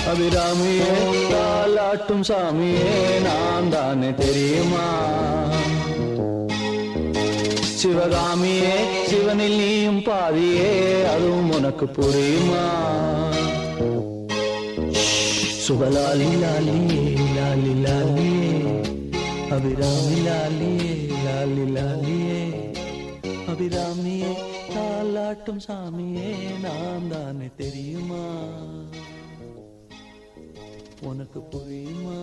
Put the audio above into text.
அபிராமியே தாலாட்டும் சாமியே நான் தானே தெரியுமா? சிவகாமியே சிவனில் நீயும் பாதியே அதுவும் உனக்கு புரியுமா? சுபலாலி லாலியே லாலி லாலியே அபிராமி லாலியே லாலி லாலியே அபிராமியே தாலாட்டும் சாமியே நான் தானே தெரியுமா? உனக்கு புரியுமா?